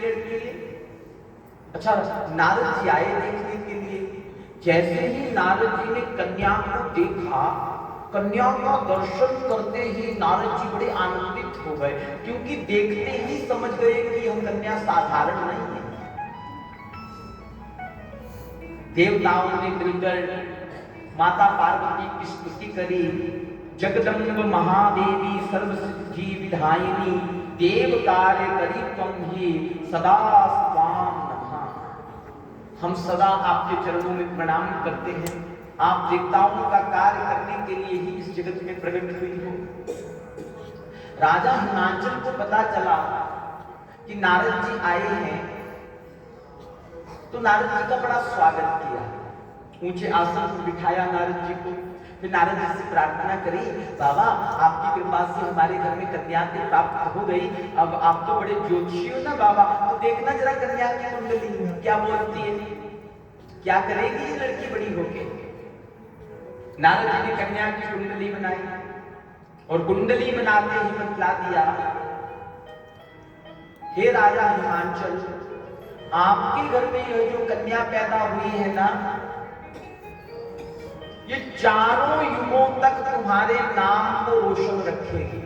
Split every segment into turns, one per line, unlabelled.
किसी लड़की के लिए? अच्छा, नारद जी आए देखने के लिए। जैसे ही नारद जी ने कन्या को देखा, कन्या का दर्शन करते ही नारद जी बड़े आनंदित हो गए, क्योंकि देखते ही समझ गए कि यह कन्या साधारण नहीं है। देवताओं ने मिलकर माता पार्वती की स्तुति करी। जगदम्ब महादेवी सर्वसिद्धि विधायिनी, देव कार्य करी त्वं ही सदा स्वाम नमः। हम सदा आपके चरणों में प्रणाम करते हैं। आप देवताओं का कार्य करने के लिए ही इस जगत में प्रकट हुई हो। राजा हिमांचल को पता चला कि नारद जी आए हैं, तो नारद जी का बड़ा स्वागत किया, ऊंचे आसन पर बिठाया नारद जी को। फिर नारद जी से प्रार्थना करी, बाबा आपकी कृपा से हमारे घर में कन्या प्राप्त हो गई। अब आप तो बड़े ज्योतिषी हो ना बाबा, तो देखना जरा कन्या की कुंडली क्या बोलती है, क्या करेगी ये लड़की बड़ी होके। नारद जी ने कन्या की कुंडली बनाई और कुंडली बनाते ही बतला दिया, हे राजा हिमांचल, आपके घर में यह जो कन्या पैदा हुई है ना, ये चारों युगों तक तुम्हारे नाम को रोशन रखेगी।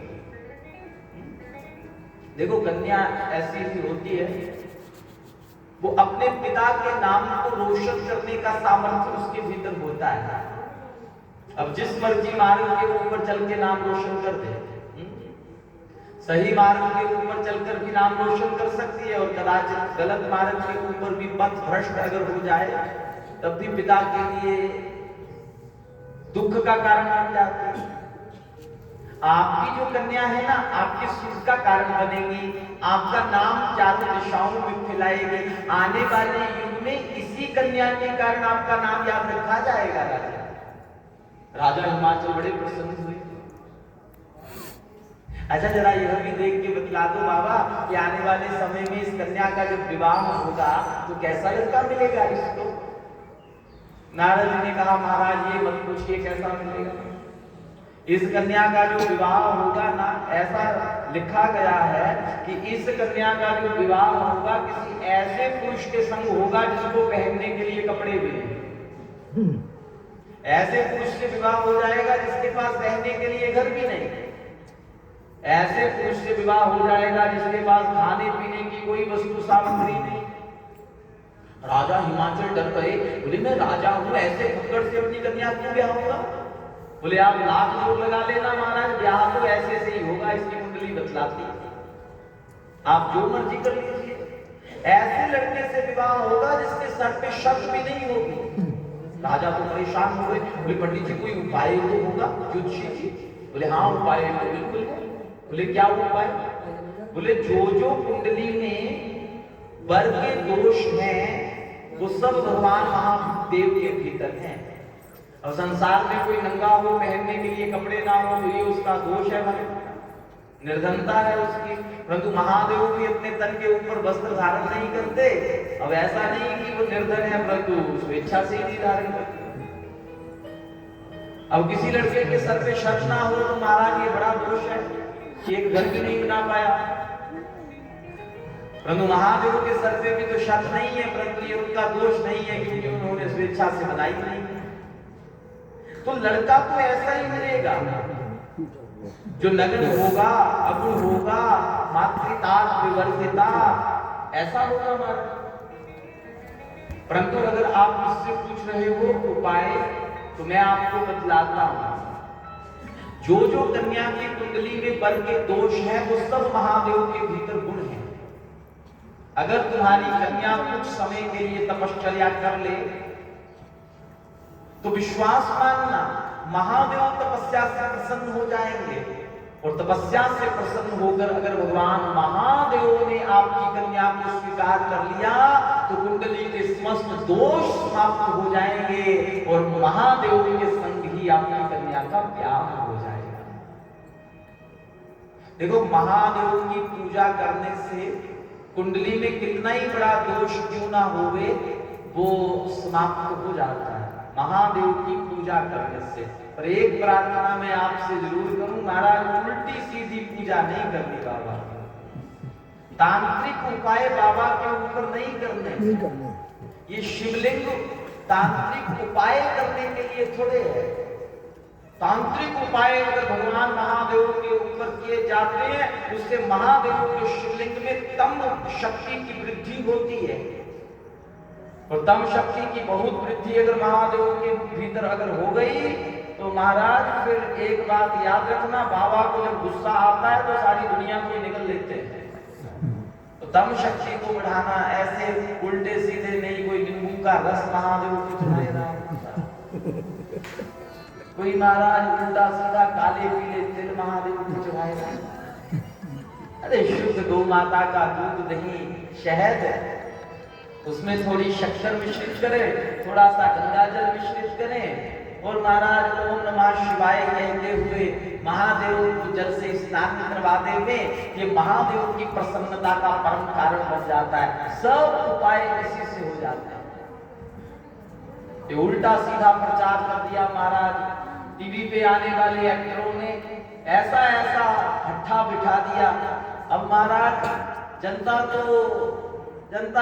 देखो कन्या ऐसी ही होती है, वो अपने पिता के नाम को रोशन करने का सामर्थ्य उसके भीतर होता है। अब जिस मर्जी मार्ग के ऊपर चल के नाम रोशन कर दे, सही मार्ग के ऊपर चलकर भी नाम रोशन कर सकती है, और कदाचित गलत मार्ग के ऊपर भी पथ भ्रष्ट अगर हो जाए तब भी पिता के लिए दुख का कारण बन जाती है। आपकी जो कन्या है ना, आपके सुख का कारण बनेगी, आपका नाम चारों दिशाओं में फैलाएगी। आने वाले युग में इसी कन्या के कारण आपका नाम याद रखा जाएगा। राजा हिमाचल बड़े प्रसन्न हुए। अच्छा, जरा यह भी देख के बतला दो बाबा कि आने वाले समय में इस कन्या का जब विवाह होगा तो कैसा लड़का मिलेगा इसको। नारद जी ने कहा, महाराज ये मत पूछिए कैसा मिलेगा। इस कन्या का जो विवाह होगा ना, ऐसा लिखा गया है कि इस कन्या का जो विवाह होगा किसी ऐसे पुरुष के संग होगा जिसको पहनने के लिए कपड़े भी नहीं। ऐसे पुरुष से विवाह हो जाएगा जिसके पास रहने के लिए घर भी नहीं। ऐसे पुरुष से विवाह हो जाएगा जिसके पास खाने पीने की कोई वस्तु सामग्री नहीं। राजा हिमाचल डर गए, बोले मैं राजा हूं, ऐसे फक्कड़ से अपनी कन्या क्यों ब्याह होगा। बोले आप लाख जोर लगा लेना महाराज, ब्याह तो ऐसे से ही होगा, इसकी कुंडली बतलाती, आप जो मर्जी कर लीजिए। ऐसे लड़के से विवाह होगा जिसके सर पे शर्त भी नहीं होगी। राजा तो परेशान हो गए, बोले पंडित जी कोई उपाय तो होगा ज्योतिषी जी। बोले हाँ उपाय तो बिल्कुल है। बोले क्या उपाय। बोले जो जो कुंडली में वर के दोष हैं वो सब भगवान महादेव के भीतर हैं। और संसार में कोई नंगा हो, पहनने के लिए कपड़े ना हो, तो ये उसका दोष है, निर्धनता है उसकी। परंतु महादेव भी अपने तन के ऊपर वस्त्र धारण नहीं करते। अब ऐसा नहीं कि वो निर्धन है, परंतु स्वेच्छा से ही धारण करते। अब किसी लड़के के सर पे शर्त ना हो तो महाराज ये बड़ा दोष है, एक घर भी नहीं बना पाया। परंतु महादेव के सर पे भी तो शर्त नहीं है, परंतु ये उनका दोष नहीं है क्योंकि उन्होंने स्वेच्छा से बनाई नहीं। तो लड़का तो ऐसा ही मिलेगा जो नग्न होगा, अगुण होगा, मातृता विवर्जिता, ऐसा होगा हमारा। परंतु अगर आप मुझसे पूछ रहे हो उपाय, तो मैं आपको बतलाता हूं। जो जो कन्या की कुंडली में वर के दोष है वो सब महादेव के भीतर गुण है। अगर तुम्हारी कन्या कुछ समय के लिए तपश्चर्या कर ले तो विश्वास मानना, महादेव तपस्या से प्रसन्न हो जाएंगे। और तपस्या से प्रसन्न होकर अगर भगवान महादेव ने आपकी कन्या को स्वीकार कर लिया तो कुंडली के समस्त दोष समाप्त हो जाएंगे और महादेव के संग ही आपकी कन्या का ब्याह हो जाएगा। देखो महादेव की पूजा करने से कुंडली में कितना ही बड़ा दोष क्यों ना होवे वो समाप्त हो जाता है महादेव की पूजा करने से। पर एक प्रार्थना मैं आपसे जरूर करूं, महाराज उल्टी सीधी पूजा नहीं करनी बाबा। तांत्रिक उपाय बाबा के ऊपर नहीं करने। ये शिवलिंग तांत्रिक उपाय करने के लिए थोड़े है। तांत्रिक उपाय अगर भगवान महादेव के ऊपर किए जाते हैं, उससे महादेव के शिवलिंग में तम शक्ति की वृद्धि होती है, और तम शक्ति की बहुत वृद्धि अगर महादेव के भीतर अगर हो गई तो महाराज फिर एक बात याद रखना, बाबा को जब गुस्सा आता है तो सारी दुनिया को निकल लेते हैं। तो तम शक्ति को बढ़ाना ऐसे उल्टे सीधे नहीं, कोई नींबू का रस महादेव को चढ़ाएगा, कोई महाराज उल्टा सीधा काले पीले तिल महादेव को चढ़ाएगा। अरे शुद्ध गौ माता का दूध दही शहद, उसमें थोड़ी शक्कर मिश्रित करें, थोड़ा सा गंगा जल मिश्रित करें, और महाराज ओम नमः शिवाय कहते हुए महादेव को जल से स्नान करवा देंगे। ये महादेव की प्रसन्नता का परम कारण बन जाता है। सब उपाय इसी से हो जाते हैं। ये उल्टा सीधा प्रचार कर दिया महाराज, टीवी पे आने वाले एक्टरों ने ऐसा ऐसा हट्ठा बिठा दिया। अब महाराज जनता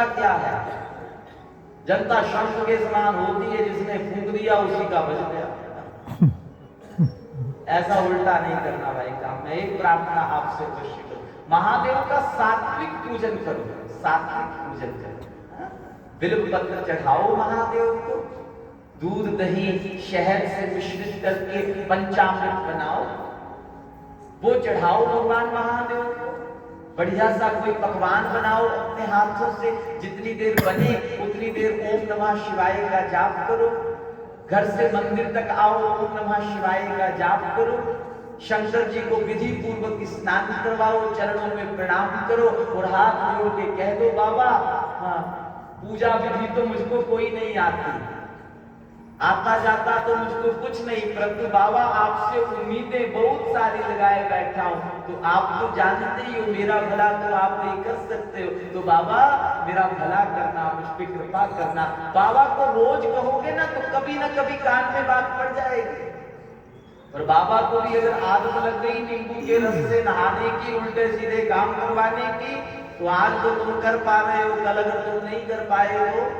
क्या है, जनता शंख के समान होती है, जिसने फूंक दिया उसी का बज गया। ऐसा उल्टा नहीं करना भाई काम। मैं एक प्रार्थना आपसे अवश्य करूं, महादेव का सात्विक पूजन करो, सात्विक पूजन करो। बिल्व पत्र चढ़ाओ महादेव को, दूध दही शहद से मिश्रित करके पंचामृत बनाओ, वो चढ़ाओ भगवान महादेव को। बढ़िया सा कोई पकवान बनाओ अपने हाथों से, जितनी देर बने उतनी देर ओम नमः शिवाय का जाप करो। घर से मंदिर तक आओ, ओम नमः शिवाय का जाप करो। शंकर जी को विधि पूर्वक स्नान करवाओ, चरणों में प्रणाम करो और हाथ जोड़ के कह दो बाबा, हाँ पूजा विधि तो मुझको कोई नहीं आती, आता जाता तो मुझको कुछ नहीं, परंतु बाबा आपसे उम्मीदें बहुत सारी लगाए बैठा हूं, तो आप तो जानते ही हो मेरा भला तो आप नहीं कर सकते हो, तो बाबा मेरा भला करना, मुझ पे कृपा करना। बाबा को रोज कहोगे ना तो कभी ना कभी कान में बात पड़ जाएगी। और बाबा को भी अगर आदत लग गई नींबू के रस से नहाने की, उल्टे सीधे काम करवाने की, तो आज तो तुम कर पा रहे हो, कल अगर तुम नहीं कर पाए हो,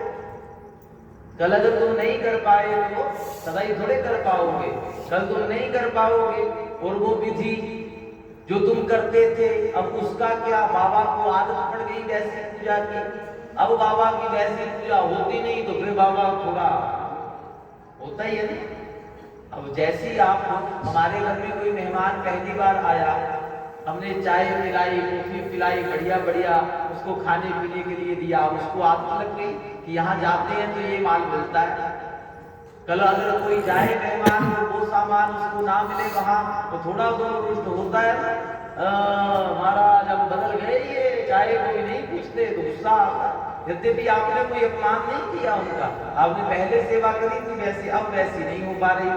कल अगर तुम नहीं कर पाए तो सदाई थोड़े कर पाओगे, कल तुम नहीं कर पाओगे। और वो विधि जो तुम करते थे अब उसका क्या, बाबा को आदत पड़ गई वैसी पूजा की, अब बाबा की वैसी पूजा होती नहीं तो फिर बाबा थोड़ा होता ही है ना। अब जैसी आप, हमारे घर में कोई मेहमान पहली बार आया, हमने चाय पिलाई, कॉफी पिलाई, बढ़िया बढ़िया उसको खाने पीने के लिए दिया, उसको आदत लग गई कि यहाँ जाते हैं तो ये माल मिलता है। कल अगर कोई जाए मेहमान और वो सामान उसको ना मिले वहां, तो थोड़ा तो रुष्ट होता है ना। महाराज अब बदल गए, ये चाय कोई नहीं पूछते तो गुस्सा आता। यद्यपि आपने कोई अपमान नहीं किया उनका, आपने पहले सेवा करी थी वैसे, अब वैसी नहीं हो पा रही,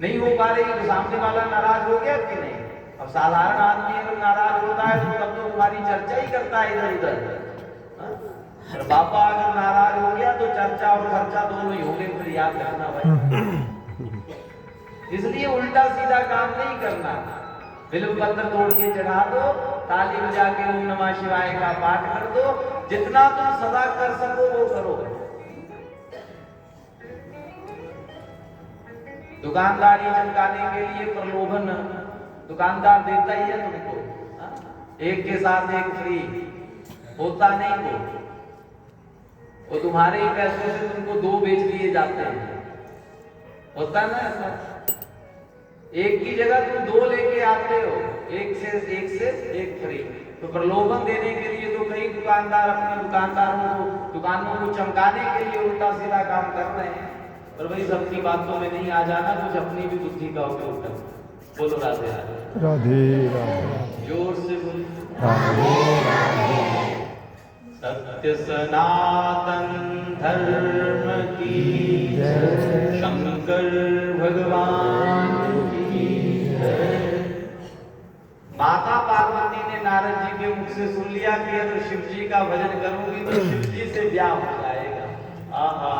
नहीं हो पा रही तो सामने वाला नाराज हो गया कि नहीं। अब साधारण आदमी अगर नाराज होता है तो तब तो तुम्हारी चर्चा ही करता है इधर उधर, और बाबा अगर नाराज हो गया तो चर्चा और खर्चा दोनों ही होंगे, फिर याद रखना भाई। इसलिए उल्टा सीधा काम नहीं करना। बिल्व पत्र तोड़ के चढ़ा दो, ताली बजा के ओम नमः शिवाय का पाठ कर दो, जितना तुम सदा कर सको वो करो। दुकानदारी चमकाने के लिए प्रलोभन दुकानदार देता ही है तुमको, एक के साथ एक फ्री होता नहीं, वो तुम्हारे ही पैसों से तुमको दो बेच दिए जाते हैं, होता ना ऐसा। एक की जगह तुम दो लेके आते हो, एक से एक फ्री। तो प्रलोभन देने के लिए तो कई दुकानदार अपने दुकानों को चमकाने के लिए उल्टा सीधा काम कर रहे हैं। पर भाई सबकी बातों में नहीं आ जाना, कुछ अपनी भी बुद्धि का उपयोग कर। बोलो राधे राधे।
राधे राधे।
जोर से बोलो
राधे राधे।
सत्य सनातन धर्म की जय, शंकर भगवान की जय। माता पार्वती ने नारद जी के मुख से सुन लिया कि अगर शिव जी का भजन करूंगी तो शिव जी से ब्याह हो जाएगा। आहा,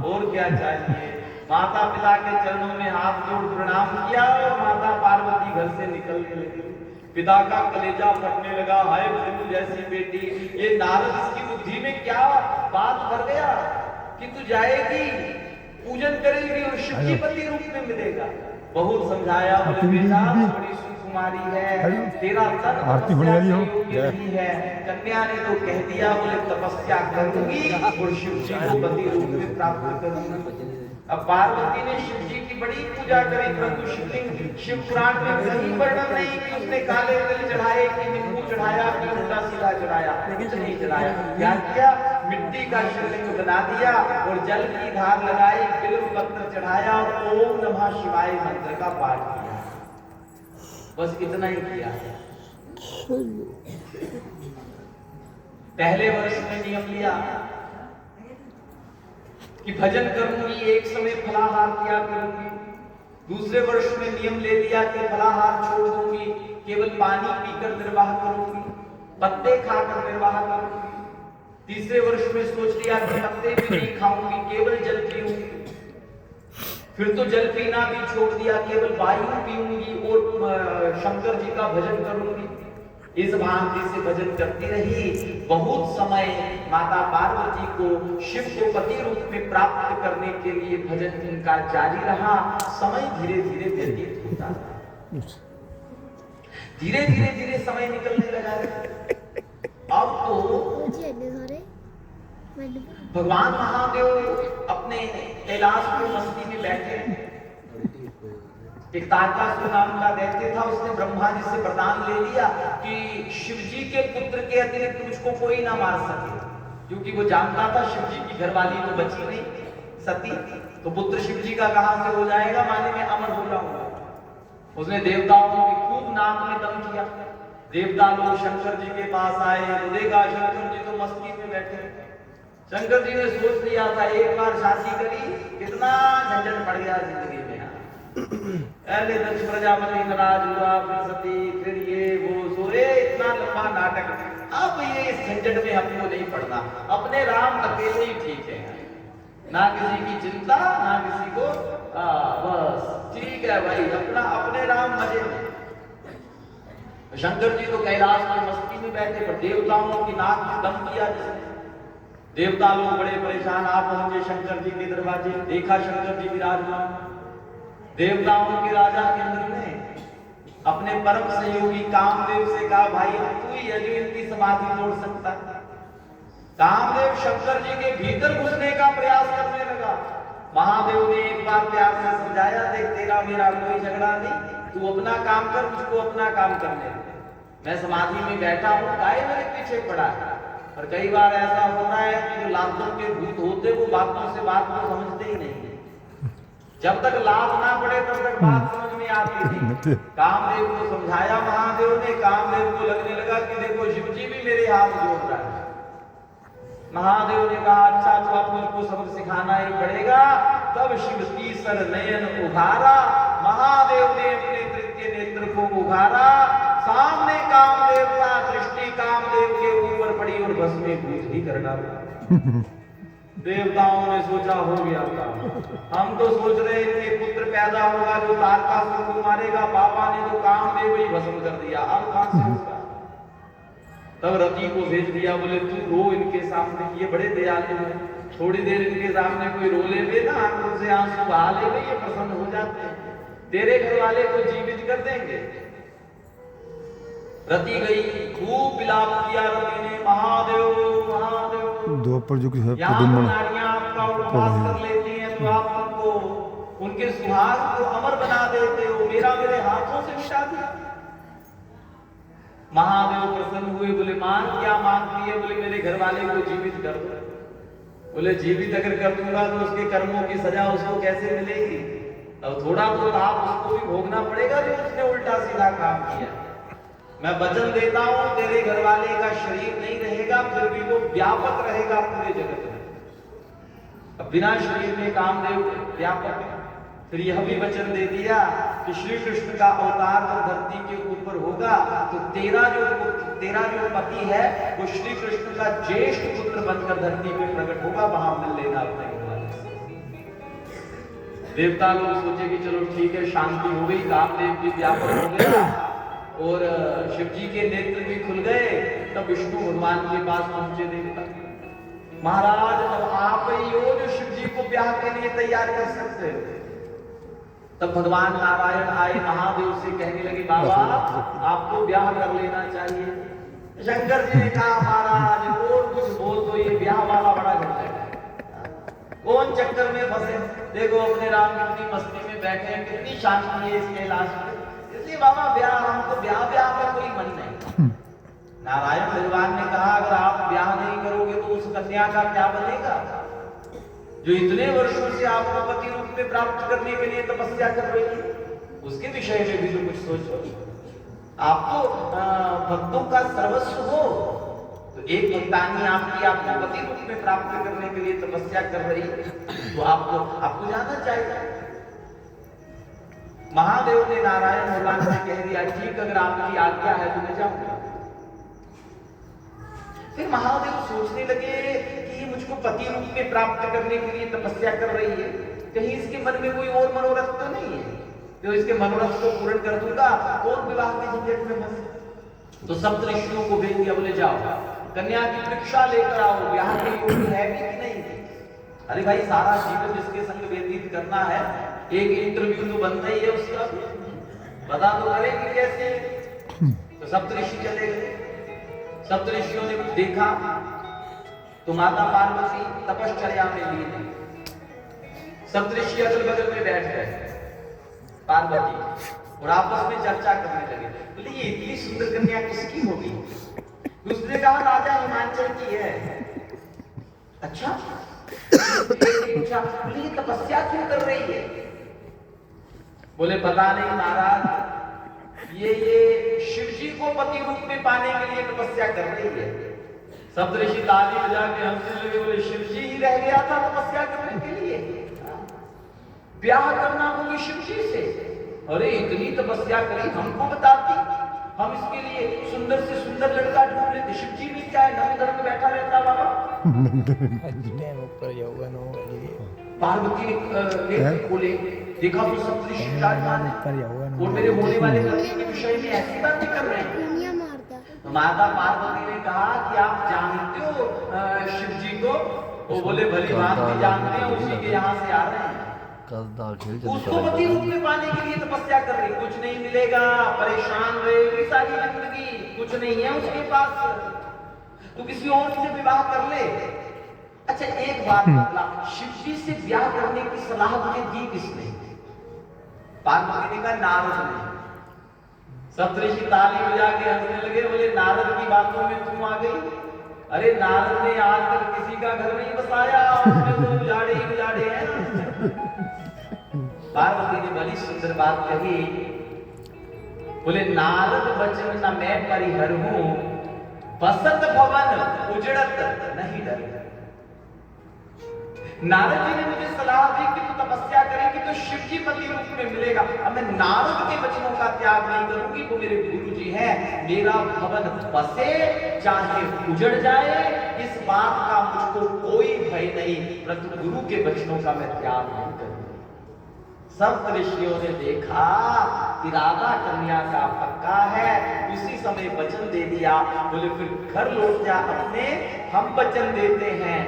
और क्या चाहिए। माता पिता के चरणों में हाथ जोड़ प्रणाम किया और माता पार्वती घर से निकलने लगी। पिता का कलेजा फटने लगा, हाय फूल जैसी बेटी, ये नारद इसकी बुद्धि में क्या बात भर गया कि तू जाएगी, पूजन करेगी और शिव जी पति रूप में मिलेगा। बहुत समझाया, बोले बेटा बड़ी सुकुमारी है, तेरा तन तपस्या के योग्य नहीं है। कन्या ने तो कह दिया, बोले तपस्या करूंगी और शिव जी को पति रूप में प्राप्त करूंगी। अब पार्वती ने शिव जी की बड़ी पूजा करी, परंतु शिवलिंग शिव पुराण में कहीं वर्णन नहीं कि उसने काले तिल चढ़ाए, कि नींबू चढ़ाया, कि उल्टा सीधा चढ़ाया, कुछ नहीं चढ़ाया। क्या किया, मिट्टी का शिवलिंग बना दिया और जल की धार लगाई, बिल्व पत्र चढ़ाया और ओम नमः शिवाय मंत्र का पाठ किया। बस इतना ही किया। पहले वर्ष में नियम लिया कि भजन करूंगी, एक समय फलाहार किया करूंगी। दूसरे वर्ष में नियम ले लिया कि फलाहार छोड़ दूंगी, केवल पानी पीकर निर्वाह करूंगी, पत्ते खाकर निर्वाह करूंगी। तीसरे वर्ष में सोच लिया कि पत्ते भी नहीं खाऊंगी, केवल जल पीऊंगी। फिर तो जल पीना भी छोड़ दिया, केवल वायु पीऊंगी और शंकर जी का भजन करूंगी। इस भांति से भजन करती रही। बहुत समय माता पार्वती को शिव को पति रूप में प्राप्त करने के लिए भजन इनका जारी रहा। समय धीरे धीरे व्यतीत होता रहा, धीरे धीरे धीरे समय निकलने लगा। अब तो भगवान महादेव अपने कैलाश में मस्ती में बैठे। एक तारकासुर नाम का दैत्य था, उसने ब्रह्मा जी से वरदान ले लिया कि शिव जी के पुत्र के अतिरिक्त मुझको कोई ना मार सके, क्योंकि वो जानता था शिव जी की घरवाली तो बची नहीं सती, तो पुत्र शिव जी का कहां से हो जाएगा, माने मैं अमर हो जाऊंगा। उसने देवताओं की खूब नाक में दम किया। देवता लोग शंकर जी के पास आए, तो देखा शंकर जी तो मस्ती में बैठे। शंकर जी ने सोच लिया था एक बार शादी करी, कितना झंझट पड़ गया जिंदगी में। पहले दक्ष प्रजापति नाराज हुआ, फिर सती, फिर ये वो सोए, इतना लंबा नाटक। अब ये इस झंझट में हमको नहीं पड़ना, अपने राम अकेले ही ठीक है, ना किसी की चिंता ना किसी को बस ठीक है भाई, अपना अपने राम मजे में। शंकर जी तो कैलाश में मस्ती में बैठे, पर देवताओं की नाक में दम किया। देवता लोग बड़े परेशान, आप पहुंचे शंकर जी के दरवाजे, देखा शंकर जी विराजमान। देवताओं के राजा इंद्र ने अपने परम सहयोगी कामदेव से कहा, भाई तू ही है जो इनकी समाधि तोड़ सकता है। कामदेव शंकर जी के भीतर घुसने का प्रयास करने लगा। महादेव ने एक बार प्यार से समझाया, देख तेरा मेरा कोई झगड़ा नहीं, तू अपना काम कर, मुझको अपना काम करने दे। मैं समाधि में बैठा हूँ, काहे मेरे पीछे पड़ा है। और कई बार ऐसा होता है कि जो लातों के भूत होते वो बातों से बात को समझते ही नहीं। जब तक लात ना पड़े तब तक बात समझ में आती थी। कामदेव को समझाया महादेव ने, कामदेव को लगने लगा कि देखो शिव जी भी मेरे हाथ जोड़ रहा है। महादेव ने कहा, अच्छा तो अब मुझको सबक सिखाना ही पड़ेगा। तब शिव तीसर नयन उघारा, महादेव ने अपने तृतीय नेत्र को उघारा। सामने कामदेव का दृष्टि कामदेव के ऊपर पड़ी और भस्मीभूत ही कर डाला। देवताओं ने सोचा हो गया था, हम तो सोच रहे इनके पुत्र पैदा होगा जो तारकासुर को मारेगा, पापा ने तो कामदेव ही भस्म कर दिया, अब कहां से होगा। तब रति को भेज दिया, बोले तू रो इनके सामने, ये बड़े दयालु हैं, थोड़ी देर इनके सामने कोई रो ले ना, आंखों से आंसू बहा ले, ये प्रसन्न हो जाते हैं, तेरे घर वाले को जीवित कर देंगे। रति गई, खूब विलाप किया रति ने, महादेव महादेव।
द्वापर जो है
नारियां आपका उपवास कर लेती हैं, तो आप उनको उनके सुहाग को अमर बना देते हो, मेरा मेरे हाथों से मिटा दिया। महादेव प्रसन्न हुए, बोले मांग क्या मांगती है, बोले मेरे घर वाले को जीवित कर दो। बोले जीवित अगर कर दूंगा तो उसके कर्मों की सजा उसको कैसे मिलेगी। अब थोड़ा तो ताप उसको भी भोगना पड़ेगा जो उसने उल्टा सीधा काम किया। मैं वचन देता हूं तेरे घर वाले का शरीर नहीं रहेगा, फिर भी वो व्यापक रहेगा पूरे जगत में। अब बिना शरीर में कामदेव व्यापक है। फिर यह भी वचन दे दिया कि श्री कृष्ण का अवतार जब धरती के ऊपर होगा तो तेरा जो पति है वो श्री कृष्ण का ज्येष्ठ पुत्र बनकर धरती में प्रकट होगा, वहां मिल लेना अपने घर वाले से। देवता लोग सोचे कि चलो ठीक है, शांति हो गई, कामदेव भी व्यापक हो गया और शिव जी के नेत्र भी खुल गए। तब विष्णु भगवान के पास पहुंचे देवता, महाराज अब आप ही हो जो शिव जी को ब्याह के लिए तैयार कर सकते हो। तब भगवान नारायण आए, महादेव से कहने लगे बाबा आपको ब्याह कर लेना चाहिए। शंकर जी ने कहा महाराज और कुछ बोल तो ये ब्याह वाला बड़ा झंझट है, कौन चक्कर में फंसे। देखो अपने राम कितनी मस्ती में बैठे हैं, कितनी शांति है इस कैलाश में, इसलिए बाबा ब्याह, हमको ब्याह का कोई मन नहीं। नारायण भगवान ने कहा अगर आप ब्याह नहीं करोगे तो उस कन्या का क्या बनेगा जो इतने वर्षों से आपको पति रूप में प्राप्त करने के लिए तपस्या कर रही है, उसके विषय में भी तो कुछ सोचो। आप तो भक्तों का सर्वस्व हो, तो एक भक्तानी आपको पति रूप में प्राप्त करने के लिए तपस्या कर रही है, तो आपको जाना चाहिए। महादेव ने नारायण भगवान से कह दिया ठीक, अगर आपकी आज्ञा है तो मैं जाऊंगा। फिर महादेव सोचने लगे कि मुझको पति रूप में प्राप्त करने के लिए तपस्या कर रही है, कहीं इसके मन में कोई और मनोरथ तो नहीं है, तो इसके मनोरथ को पूर्ण कर दूंगा, कौन विवाह के झंझट में फंसे। तो सप्त ऋषियों को भेज दिया, बोले जाओ कन्या की परीक्षा लेकर आओ, ब्याह के योग्य है भी कि नहीं। अरे भाई सारा जीवन जिसके संग व्यतीत करना है, एक इंटरव्यू तो बनता ही है उसका, पता तो करेंगे कैसे। तो सप्त ऋषि चले गए, सप्त ऋषियों ने देखा तो माता पार्वती तपश्चर्या में लीन। सप्त ऋषि अगल बगल में बैठ गए पार्वती और आपस में चर्चा करने लगे, बोले ये इतनी सुंदर कन्या किसकी होगी। दूसरे कहा राजा हिमांचल की है। अच्छा, पूछा बोले ये तपस्या क्यों कर रही है। बोले पता नहीं महाराज, ये शिव जी को पति रूप में पाने के लिए तपस्या कर रही है। सप्त ऋषि ताली बजा के हंसने लगे, बोले शिव जी ही रह गया था तपस्या करने के लिए, ब्याह करना बोली शिव जी से। अरे इतनी तपस्या करी, हमको बताती, हम इसके लिए सुंदर से सुंदर लड़का ढूंढ लेते। शिव जी भी क्या है, नव धर्म में बैठा रहता बाबा। पार्वती ने बोले देखा तो सप्त ऋषि और मेरे होने वाले पति के विषय में ऐसी बातें कर रहे हैं। तो माता पार्वती ने कहा कि आप जानते हो शिव जी को। वो बोले भली भांति जानते हैं, उसी के यहाँ से आ रहे हैं। उसको पति रूप में पाने के लिए तपस्या कर रही, कुछ नहीं मिलेगा, परेशान रहेगी सारी जिंदगी, कुछ नहीं है उसके पास, तो किसी और से विवाह कर ले। अच्छा एक बात बतला, शिव जी से ब्याह करने की सलाह तुझे दी किसने। पार्वती ने कहा नारद ने। सप्त ऋषि ताली बजा के हंसने लगे, बोले नारद की बातों में तुम आ गई। अरे नारद ने आज तक किसी का घर नहीं बसाया, उसने तो उजाड़े ही उजाड़े हैं। पार्वती ने बड़ी सुंदर बात कही, बोले नारद वचन न मैं परिहर हूं, बसत भवन उजड़त नहीं डर। नारद जी ने मुझे सलाह दी कि तू तपस्या करेगी तो शिव जी पति रूप में मिलेगा। अब मैं नारद के वचनों का त्याग नहीं करूंगी, वो मेरे गुरु जी हैं, मेरा भवन बसे चाहे उजड़ जाए, इस बात का मुझको कोई भय नहीं, परंतु गुरु के वचनों का मैं त्याग नहीं करूंगी। सप्त ऋषियों ने देखा इरादा कन्या का पक्का है, उसी समय वचन दे दिया। बोले फिर घर लौट जा अपने, हम वचन देते हैं,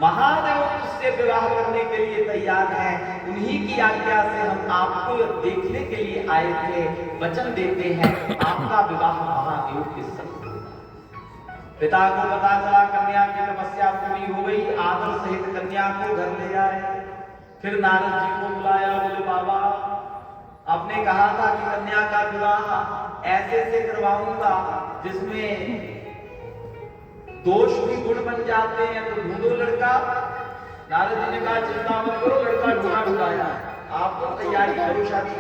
महादेव तुझसे विवाह करने के लिए तैयार हैं, उन्हीं की आज्ञा से हम आपको देखने के लिए आए थे, वचन देते हैं आपका विवाह महादेव के संग होगा। पिता को पता चला कन्या की तपस्या पूरी हो गई, आदर सहित कन्या को घर ले आए। फिर नारद जी को बुलाया, बोले बाबा आपने कहा था कि कन्या का विवाह ऐसे से करवाऊंगा जिसमें दोष भी गुण बन जाते हैं, तो ढूंढो लड़का। नारद जी ने कहा चिंता मत करो, लड़का ढूंढाया, आपको तैयारी करो शादी।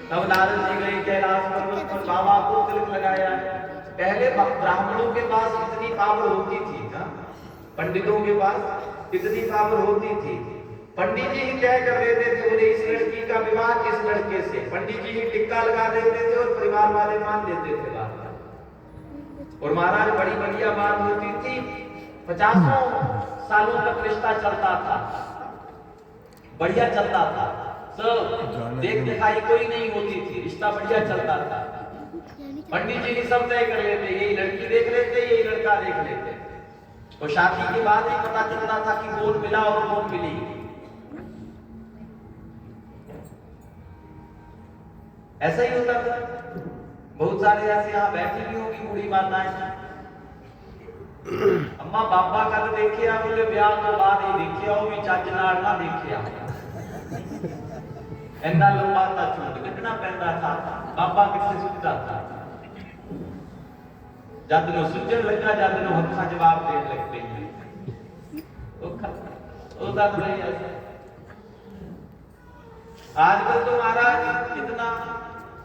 तब नारद जी गए कैलाश पर्वत पर, बाबा को तिलक लगाया। पहले ब्राह्मणों के पास इतनी पावर होती थी ना, पंडितों के पास इतनी पावर होती थी, पंडित जी ही तय कर देते थे, बोले इस लड़की का विवाह इस लड़के से, पंडित जी ही टिक्का लगा देते थे और परिवार वाले मान देते थे बात। और महाराज बड़ी बढ़िया बात होती थी, 50 सालों तक रिश्ता चलता था। बढ़िया चलता था, सब देख दिखाई कोई नहीं होती थी, रिश्ता बढ़िया चलता था। पंडित जी भी सब तय कर लेते, यही लड़की देख लेते, यही लड़का देख लेते, और शादी के बाद ही पता चलता था कि कौन मिला और कौन मिली। ऐसा ही होता था। बहुत सारे ऐसे यहाँ बैठी भी होगी बूढ़ी माताएं, अम्मा बाबा कल देखे आ, बोले ब्याह तो बाद ही देखे आओ, भी चज नाल ना देखे आ, इन्ना लंबा ता झूठ कटना पैंदा था, बाबा किथे सुझदा था, जद नु सुझण लगा, जद नु हत्थां जवाब देण लग पई, ओदा तो नहीं ऐसा। आजकल तो महाराज कितना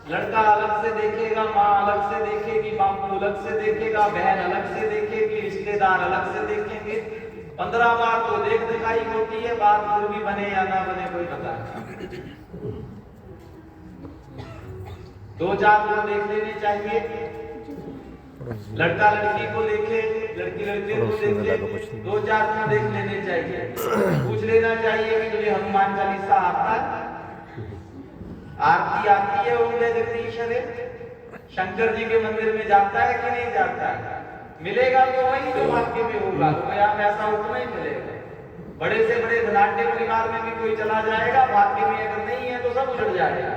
लड़का अलग से देखेगा, माँ अलग से देखेगी, बापू अलग से देखेगा, बहन अलग से देखेगी, रिश्तेदार अलग से देखेंगे, 15 बार तो देख दिखाई होती है, बात फिर भी बने या ना बने कोई पता नहीं। 2-4 को देख लेने चाहिए, लड़का लड़की को देखे, लड़की लड़के को देखे, 2-4 को देख लेने चाहिए, पूछ लेना चाहिए कि तुझे हनुमान चालीसा आता है, आरती आती है, ओम जय जगदीश्वरे, शंकर जी के मंदिर में जाता है कि नहीं जाता है, मिलेगा तो वही जो भाग्य में होगा, तो आप ऐसा उतना ही मिलेगा। बड़े से बड़े धनाढ्य परिवार में भी कोई चला जाएगा, भाग्य में अगर नहीं है तो सब उजड़ जाएगा,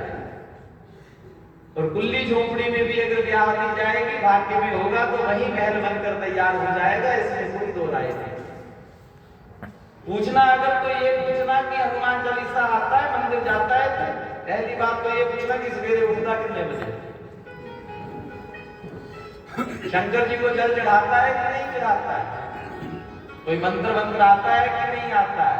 और कुल्ली झोंपड़ी में भी अगर ब्याह दी जाएगी, भाग्य में होगा तो वही महल बनकर तैयार हो जाएगा, इसमें कोई दो राय नहीं। पूछना अगर तो ये पूछना कि हनुमान चालीसा आता है, मंदिर जाता है, तो पहली बात तो ये पूछना कि सवेरे उठता कितने बजे, शंकर जी को जल चढ़ाता है कि नहीं चढ़ाता है, कोई मंत्र मंत्र आता है कि नहीं आता है,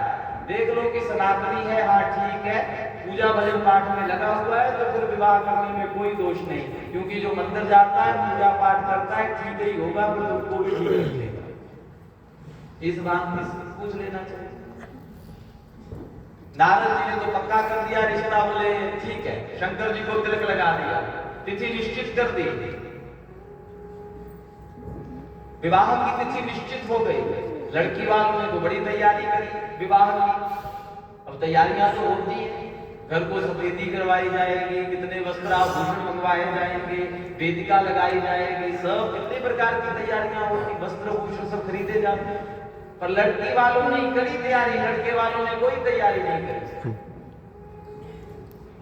देख लो कि सनातनी है, हाँ ठीक है, पूजा भजन पाठ में लगा हुआ है, तो फिर विवाह करने में कोई दोष नहीं, क्योंकि जो मंदिर जाता है, पूजा पाठ करता है, ठीक ही होगा, फिर उनको भी ठीक मिलेगा। इस बात में पूछ लेना चाहिए। नारद जी ने तो पक्का कर दिया रिश्ता, बोले ठीक है, शंकर जी को तिलक लगा दिया, तिथि निश्चित कर दी, विवाह की तिथि निश्चित हो गई, लड़की वालों ने तो बड़ी तैयारी करी विवाह की। अब तैयारियां तो होती है, घर को सफेदी करवाई जाएगी, कितने वस्त्र आभूषण मंगवाए जाएंगे, वेदिका लगाई जाएगी, सब कितने प्रकार की तैयारियां होती, वस्त्र आभूषण सब खरीदे जाते हैं, पर लड़की वालों ने करी तैयारी, लड़के वालों ने कोई तैयारी नहीं करी।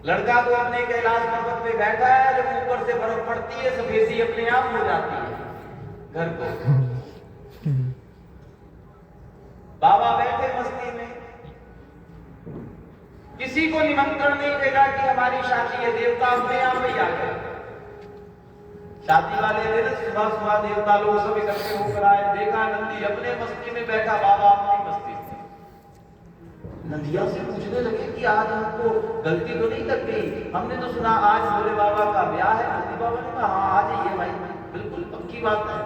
लड़का तो अपने कैलाश पर्वत पे बैठा है, जब ऊपर से बर्फ पड़ती है, सफेदी अपने आप हो जाती है घर को। बाबा बैठे मस्ती में, किसी को निमंत्रण नहीं देगा कि हमारी शादी है, देवता अपने आप ही आ गए। शादी वाले दिन सुबह सुबह देवता लोग सब इकट्ठे होकर आए, देखा नंदी अपने मस्ती में बैठा, बाबा अपनी मस्ती में। नंदिया से पूछने लगे कि आज हमको गलती तो नहीं लग गई, हमने तो सुना आज भोले बाबा का ब्याह है। नंदी बाबा ने कहा हाँ आज ही है भाई, बिल्कुल पक्की बात है।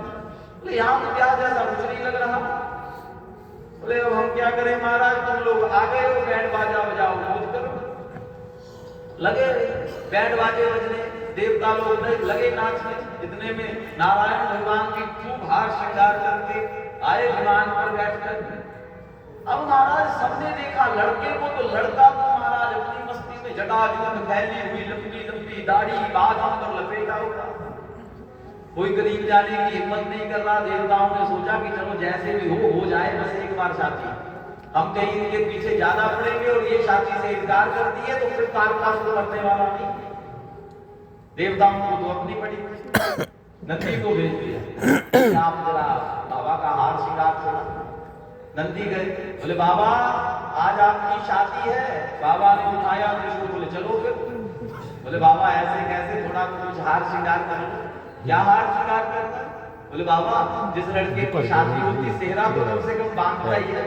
बोले यहाँ तो ब्याह जैसा कुछ नहीं लग रहा। बोले अब हम क्या करें महाराज, तुम लोग आ गए हो, बैंड बाजा बजाओ, मौज करो। लगे बैंड बाजे बजने, देवता लोग लगे नाचने, इतने में नारायण भगवान की खूब हार श्रृंगार करके आए विमान पर बैठकर। अब महाराज सबने देखा लड़के को, तो लड़का तो महाराज अपनी मस्ती में जटाजूट फैली हुई लंबी लंबी दाढ़ी बाजों पर लपेटा हुआ, कोई करीब जाने की हिम्मत नहीं कर रहा। देवताओं ने सोचा कि चलो जैसे भी हो जाए, बस एक बार शादी, हम कहीं इनके पीछे ज्यादा पड़ेंगे और ये शादी से इनकार कर दिए तो फिर तारकासुर करने वाला नहीं। देवताओं को तो अपनी पड़ी, नंदी को भेज दिया, आप जरा बाबा का हार श्रृंगार छोड़ा। नंदी गए, बोले बाबा आज आपकी शादी है। बाबा ने उठाया त्रिशूल, बोले चलो फिर। बोले बाबा ऐसे कैसे, थोड़ा कुछ हार श्रृंगार करो। क्या हार श्रृंगार करना? बोले बाबा जिस लड़के की शादी होती सेहरा तो कम से कम बांधता ही है।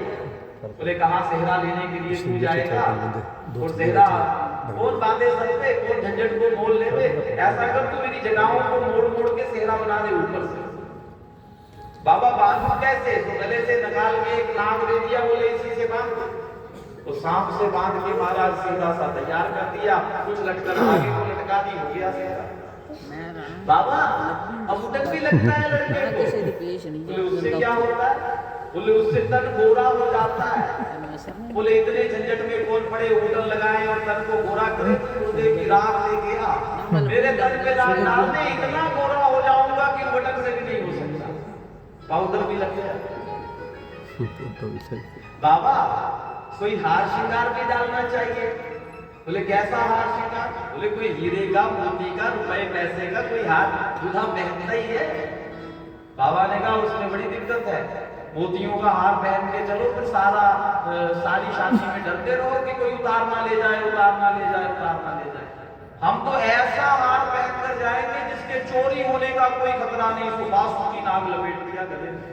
बोले कहाँ सेहरा लेने के लिए तू जाएगा, और सेहरा कौन बांधे सर पे, कौन झंझट को मोल लेवे। ऐसा कर तू मेरी जगहों को मोड़ मोड़ के सेहरा बना दे ऊपर से। बाबा बांधू कैसे? तो गले से निकाल के एक नाग दे दिया, बोले इसी से बांध। तो सांप से बांध के महाराज सीधा सा तैयार कर दिया, कुछ लटकन आगे को लटका दी, हो गया सेहरा। बाबा अब उटक भी लगता है लड़के को, तो उससे क्या होता है? बोले उससे तन गोरा हो जाता है। बोले इतने झंझट में कौन पड़े, होटल लगाए और तन को गोरा करे, मुर्दे की राख लेके आ मेरे तन पे डालने, इतना गोरा हो जाऊंगा कि बटन से भी नहीं हो सकता, पाउडर भी लग गया। बाबा कोई हार श्रृंगार भी डालना चाहिए। बोले कैसा हार श्रृंगार? बोले कोई हीरे का, मोती का, रुपए पैसे का कोई हार, दूल्हा पहनता ही है। बाबा ने कहा उसमें बड़ी दिक्कत है, मोतियों का हार पहन के चलो, फिर सारी शादी में डरते रहो कि कोई उतार ना ले जाए, उतार ना ले जाए, उतार ना ले जाए। हम तो ऐसा हार पहन कर जाएंगे जिसके चोरी होने का कोई खतरा नहीं, सुबासु की नाग लपेट दिया गले में।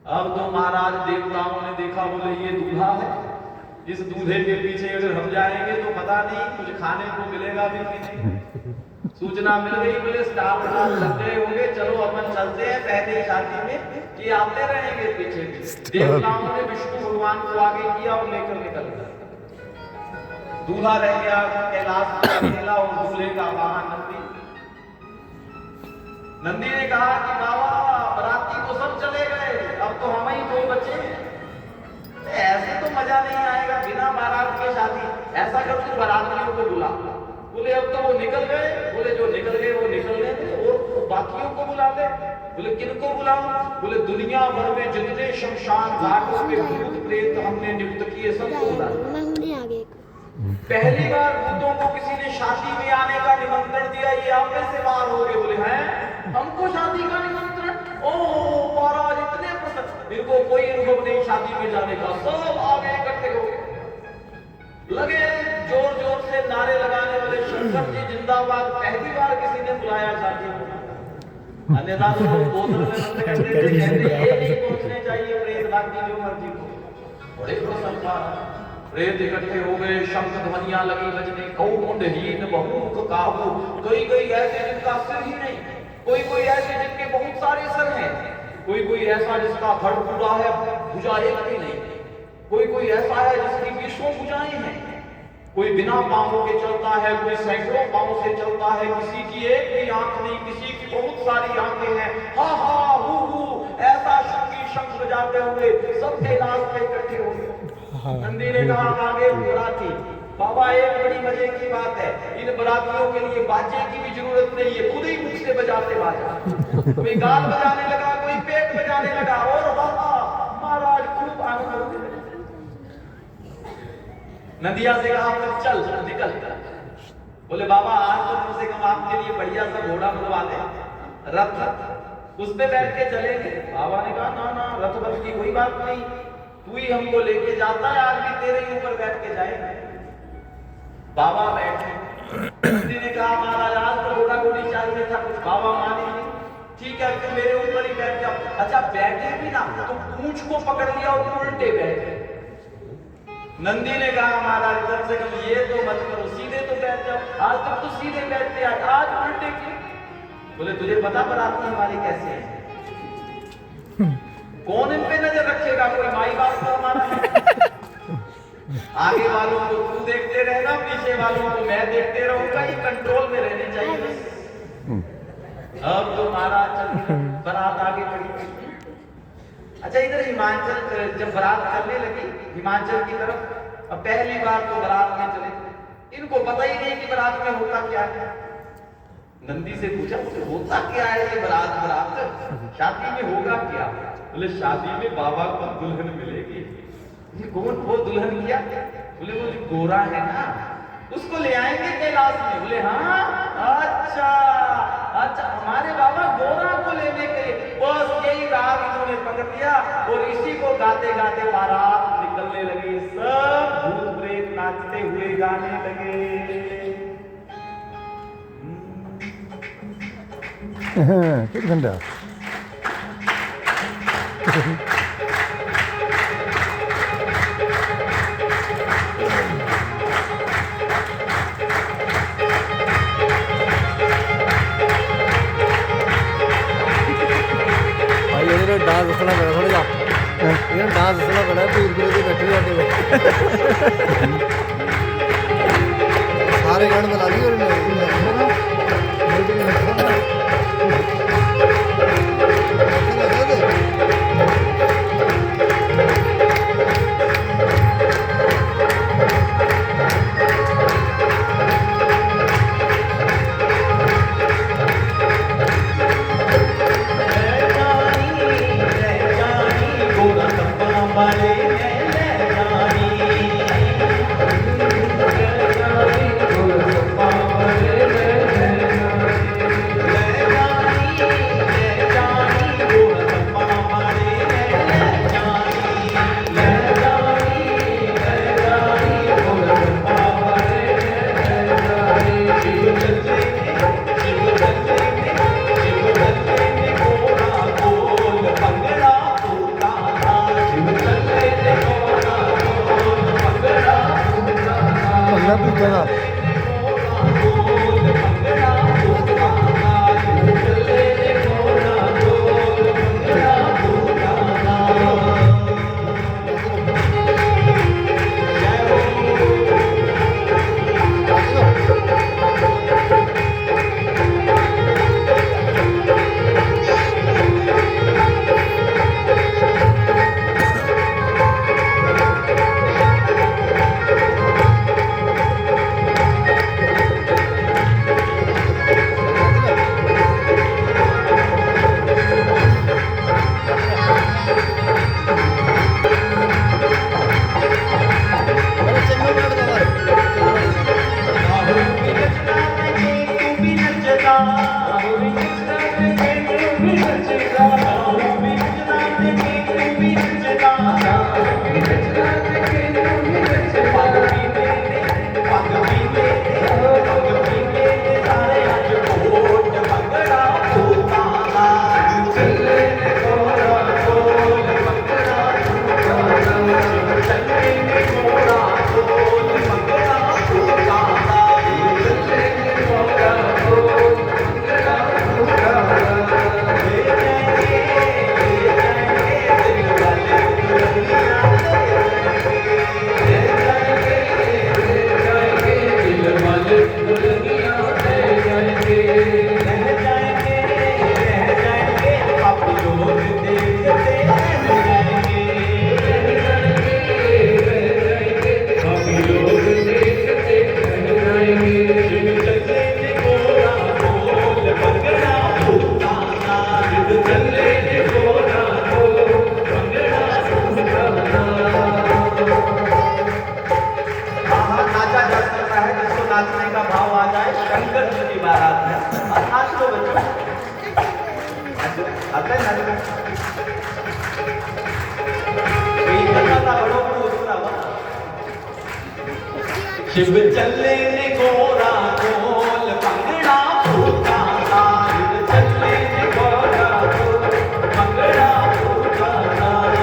अब तो महाराज देवताओं ने देखा, बोले ये दूल्हा है, इस दूल्हे के पीछे अगर हम जाएंगे तो पता नहीं कुछ खाने को मिलेगा भी कि नहीं। सूचना मिल गई, बोले स्टाफ लग गए होंगे, चलो अपन चलते हैं पहले शादी में कि आते रहेंगे पीछे। देवताओं ने विष्णु भगवान को आगे किया और लेकर निकल गए। दूल्हा रह गया कैलाश में अकेला और दूल्हे का वाहन नंदी। नंदी ने कहा कि बाबा बराती तो सब चले गए, अब तो हम ही दो बचे, ऐसे तो मजा नहीं आएगा बिना बारात के शादी। ऐसा कर तू बारातियों को बुला। बोले अब तो वो निकल गए। बोले जो निकल गए वो निकल गए, और बाकियों को बुला ले। बोले किनको बुलाऊं? बोले दुनिया भर में जितने शमशान घाटों पे भूत प्रेत हमने नियुक्त किए सबको बुला। पहली बार भूतों को किसी ने शादी में आने का निमंत्रण दिया, ये आप में से बाहर हो गए। बोले हैं हमको शादी का निमंत्रण? ओह महाराज इतने प्रसन्न, इनको कोई अनुभव नहीं शादी में जाने का, सब आगे इकट्ठे हो गए, लगे जोर जोर से नारे लगाने वाले, शंकर जी जिंदाबाद। पहली बार किसी ने बुलाया शादी में, अन्यथा तो बोतल में बंद कर देते, कहते ये नहीं पहुंचने चाहिए प्रेत बाकी जो मर्जी को। बड़े प्रसन्न प्रेत इकट्ठे हो गए, शंख ध्वनियां लगी बजने, कौमुंडहीन बहुमुख काहू। कोई ऐसे जिनका सिर ही नहीं, कोई ऐसे जिनके बहुत सारे सर हैं, कोई ऐसा जिसका धड़ पूरा है, भुजा एक भी नहीं, कोई ऐसा है जिसकी 20 भुजाएं हैं, कोई बिना पांवों के चलता है, कोई सैकड़ों पांव से चलता है, किसी की एक भी आंख नहीं, किसी की बहुत सारी आंखें हैं। हा हा हु ऐसा शंख बजाते हुए सब कैलाश में इकट्ठे हो गए। नंदी ने कहा आगे बराती। बाबा एक बड़ी मजे की बात है, इन बरातियों के लिए बाजे की भी जरूरत नहीं है, खुद ही मुख से बजाते बाजा। कोई गाल बजाने लगा, कोई पेट बजाने लगा, और महाराज खूब आनंद होने लगा। नदिया से कहा चल निकल। बोले बाबा आज तो कम से कम आपके लिए बढ़िया सा घोड़ा बुलवा दे, रथ, उस पे बैठ के चलेंगे। बाबा ने कहा ना रथ बस की कोई बात नहीं, तू ही हमको लेके जाता है, आज भी तेरे ही ऊपर बैठ के जाएंगे। बाबा बैठे। नंदी ने कहा महाराज आज तो घोड़ा घोड़ी चाहिए था कुछ, बाबा माने नहीं, ठीक है फिर मेरे ऊपर ही बैठ जाओ। अच्छा बैठे भी ना तो पूंछ को पकड़ लिया और उल्टे बैठे। नंदी ने कहा महाराज कम से कम ये तो मत करो, सीधे तो बैठ जाओ, आज तक तो सीधे बैठते आए, आज उल्टे क्यों? बोले तुझे पता बराती हमारी कैसे है, कौन इन पे नजर रखेगा, कोई माई बाप को हमारा है। आगे वालों को तू देखते रहना, पीछे वालों को मैं देखते रहूंगा, ये कंट्रोल में रहने चाहिए बस। अब तो महाराज चल बारात आगे बढ़ी। अच्छा इधर हिमाचल जब बारात चलने लगी हिमाचल की तरफ, अब पहली बार तो बारात में चले, इनको पता ही नहीं कि बारात में होता क्या है। नंदी से पूछा होता क्या है ये बारात शादी में होगा क्या? बोले शादी में बाबा को दुल्हन मिलेगी। ये कौन वो दुल्हन क्या? बोले वो जो गोरा है ना उसको ले आएंगे कैलाश में। बोले हाँ अच्छा हमारे बाबा गोरा को लेने के लिए, बस यही राग इन्होंने पकड़ लिया और इसी को गाते गाते बारात निकलने लगी, सब भूत प्रेत नाचते हुए गाने लगे।
कितना घंटा डांस दसना पड़ा थोड़ा जा, डांस दसना पड़ा पीर गुरु के बैठे जाते सारे गाने बना लिए और
शिव चले ने गोरा कोल पंगड़ा फूटा था शिव चले ने गोरा कोल पंगड़ा फूटा था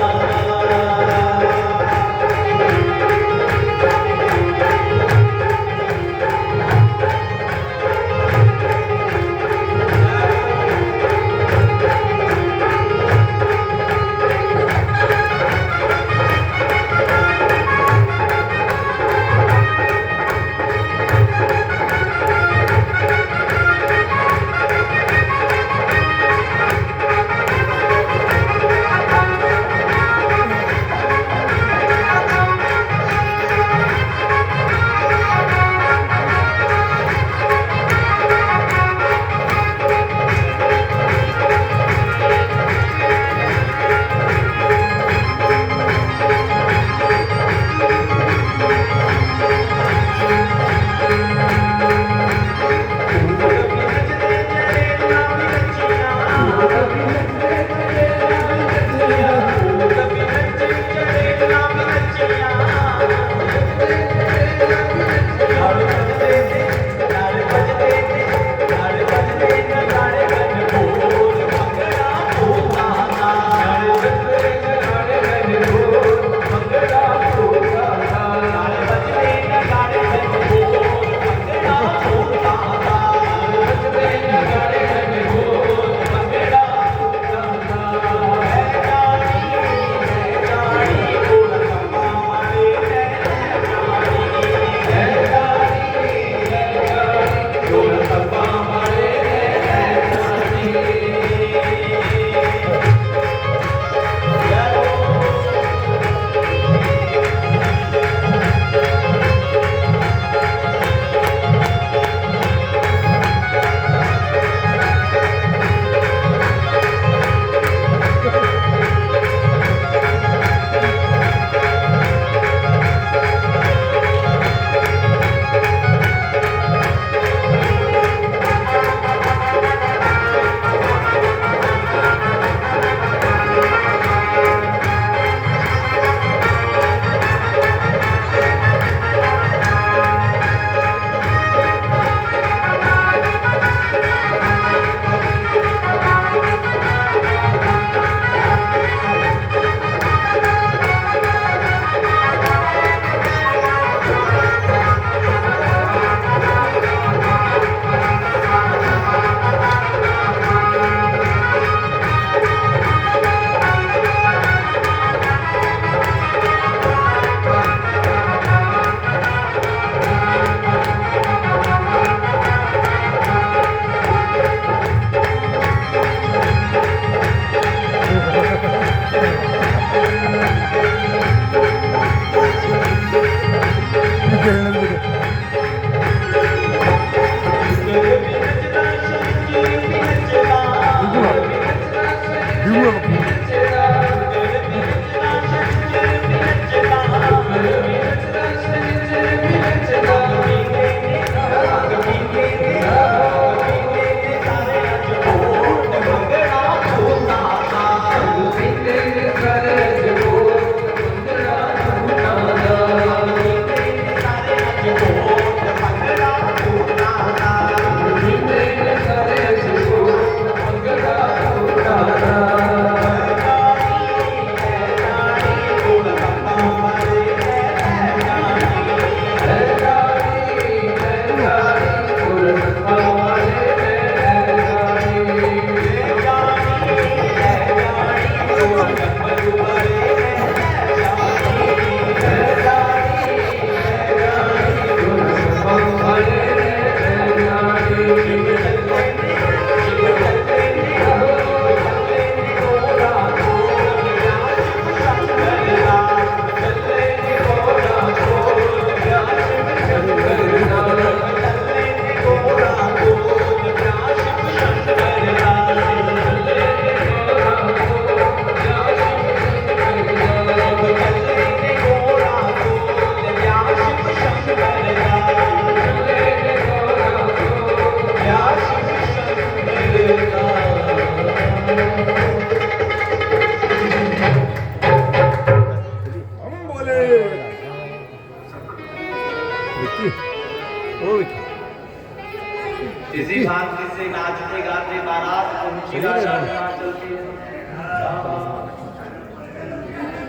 राजा हिमाचल के,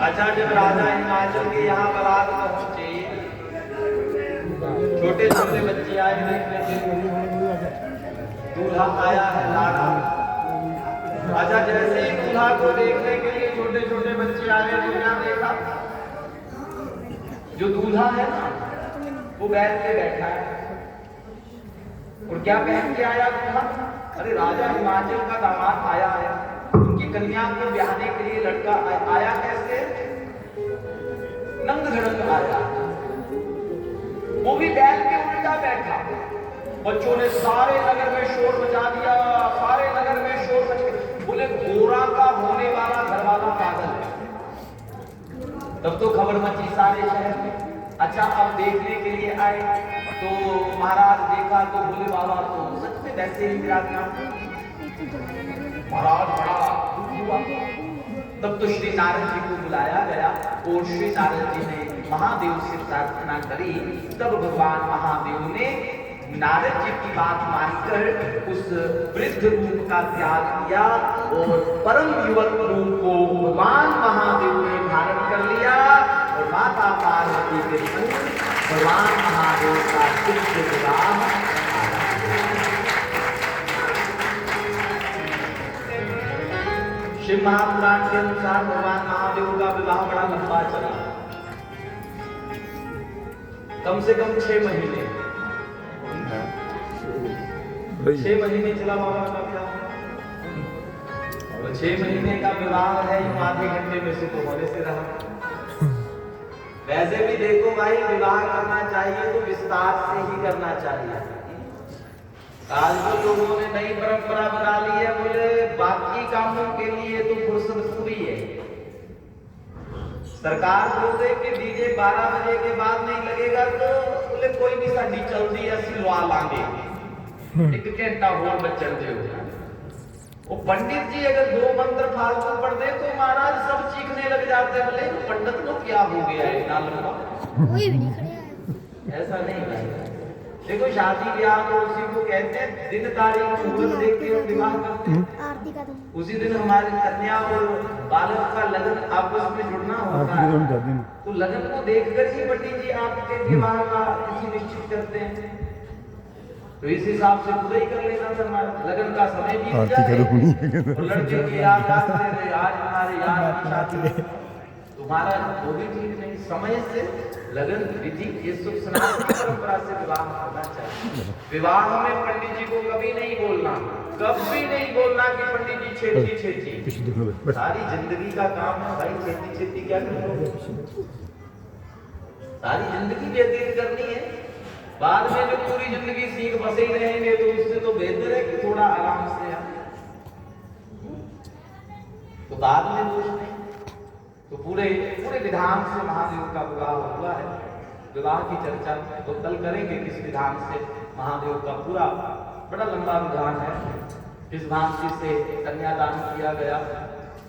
अच्छा जब राजा हिमाचल के यहाँ बारात पहुंचे, छोटे छोटे बच्चे आए देखने के लिए, दूल्हा आया है लाड़ा। अच्छा जैसे ही दूल्हा को देखने के लिए छोटे छोटे बच्चे आए तो क्या देखा, जो दूल्हा है ना वो बैठ के बैठा है, और क्या पहन के आया दूल्हा, अरे राजा हिमाचल का दामाद आया है, उनकी कन्या को ब्याहने के लिए लड़का आया, कैसे नंग धड़क आया, वो भी बैठ के उल्टा बैठा। बच्चों ने सारे नगर में शोर मचा दिया, सारे नगर में शोर मच गया, बोले गोरा का होने वाला घरवाला पागल है। तब तो खबर मची सारे शहर में। अच्छा अब देखने के लिए आए तो महाराज देखा तो बोले बाबा तो सच में वैसे ही विराजमान, महाराज बड़ा हुआ। तब तो श्री नारद जी को बुलाया गया और श्री नारद जी ने महादेव से प्रार्थना करी। तब भगवान महादेव ने नारद जी की बात मानकर उस वृद्ध रूप का त्याग किया और परम युवक रूप को भगवान महादेव ने धारण कर लिया और माता पार्वती के संग भगवान महादेव का दिव्य विवाह। शिव महापुराण के अनुसार भगवान महादेव का विवाह बड़ा लंबा चला, कम से कम 6 महीने। 6 महीने चला बाबा का विवाह, और 6 महीने का विवाह है आधे घंटे में से तो होने से रहा। वैसे भी देखो भाई, विवाह करना चाहिए तो विस्तार से ही करना चाहिए। आज तो लोगों ने नई परंपरा बना ली है, बोले बाकी कामों के लिए तो फुर्सत पूरी है। सरकार बोलते कि डीजे 12 बजे के बाद नहीं लगेगा तो बोले कोई भी साड़ी चलती है सिलवा लांगे, एक घंटा और बचन दे। वो पंडित जी अगर 2 मंत्र फालतू पढ़ दे तो महाराज सब चीखने लग जाते हैं, बोले पंडित को क्या हो गया है इतना लंबा। कोई भी नहीं खड़ा, ऐसा नहीं भाई। देखो शादी ब्याह तो उसी को कहते हैं, दिन तारीख मुहूर्त देख के हम विवाह करते हैं। उसी दिन हमारी कन्या और बालक का लगन आपस में जुड़ना होता है, तो लगन को देखकर ही पंडित जी आपके विवाह का तिथि निश्चित करते हैं। तो इस हिसाब से पूरा ही कर लेना था, हमारा लगन का समय बीत जाए और लड़के की याद आते रहे आज हमारे यार की शादी, तुम्हारा वो भी ठीक नहीं। समय से लगन विधि ये सुख सनातन परंपरा से विवाह करना चाहिए। विवाह में पंडित जी को कभी नहीं बोलना, कभी नहीं बोलना कि पंडित जी छेती छेती। सारी जिंदगी का काम है भाई, छेती छेती क्या करोगे, सारी जिंदगी व्यतीत करनी है। बाद में जो पूरी जिंदगी सीख बसे ही रहेंगे तो उससे तो बेहतर है कि थोड़ा आराम से है, तो बाद में दोष नहीं। तो पूरे विधान से महादेव का विवाह हुआ है। विवाह की चर्चा तो कल करेंगे, किस विधान से महादेव का पूरा बड़ा लंबा विधान है। किस भांति से कन्यादान किया गया,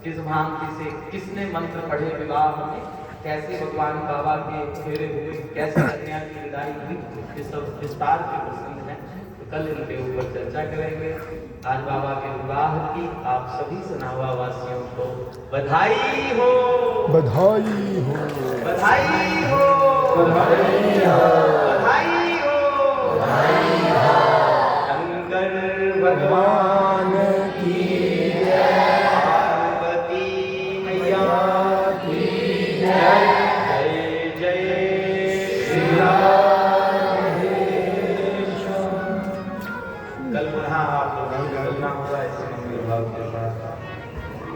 किस भांति से किसने मंत्र पढ़े विवाह में, कैसे भगवान बाबा के फेरे हुए, कैसे कन्या की विदाई हुई, ये सब विस्तार के प्रसंग है। तो कल इनके ऊपर चर्चा करेंगे। आज बाबा के विवाह की आप सभी सनावा वासियों को बधाई हो,
बधाई हो,
बधाई हो, बधाई हो, बधाई हो, बधाई हो। शंकर भगवान की जय, पार्वती मैया की जय, जय जय श्री राम। कल पुनः आप लोगों को चलना होगा ऐसे मंगल भाव के साथ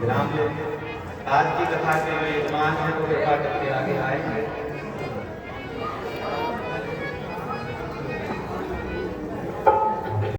विराम लेंगे। आज की कथा के जो यजमान है वो कृपा करके आगे आए।